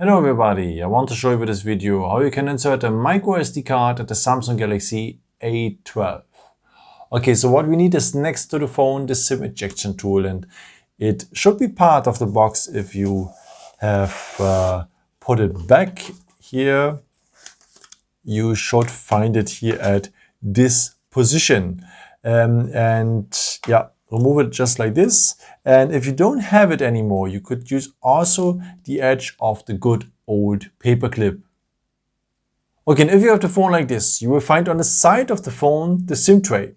Hello everybody, I want to show you with this video how you can insert a microSD card at the Samsung Galaxy A12. Okay, so what we need is next to the phone the SIM ejection tool, and it should be part of the box if you have put it back here. You should find it here at this position. Remove it just like this. And if you don't have it anymore, you could use also the edge of the good old paper clip. Okay, and if you have the phone like this, you will find on the side of the phone the SIM tray.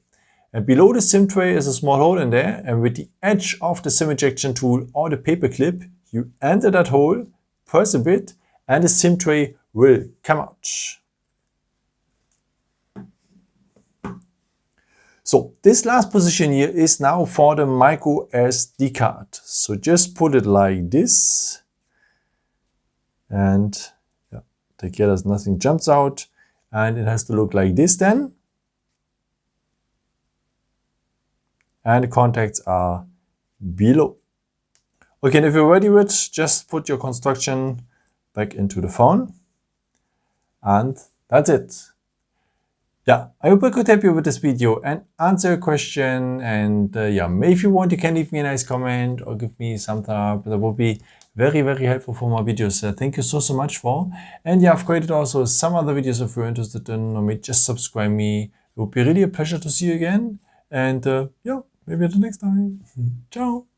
And below the SIM tray is a small hole in there, and with the edge of the SIM ejection tool or the paper clip, you enter that hole, press a bit, and the SIM tray will come out. So this last position here is now for the microSD card. So just put it like this, and take care that nothing jumps out, and it has to look like this then. And the contacts are below. Okay, and if you're ready with, just put your construction back into the phone, and that's it. Yeah, I hope I could help you with this video and answer a question. And maybe if you want, you can leave me a nice comment or give me some thumbs up. That would be very, very helpful for my videos. Thank you so much for. And I've created also some other videos if you're interested in, or maybe just subscribe me. It would be really a pleasure to see you again. And maybe until next time. Ciao.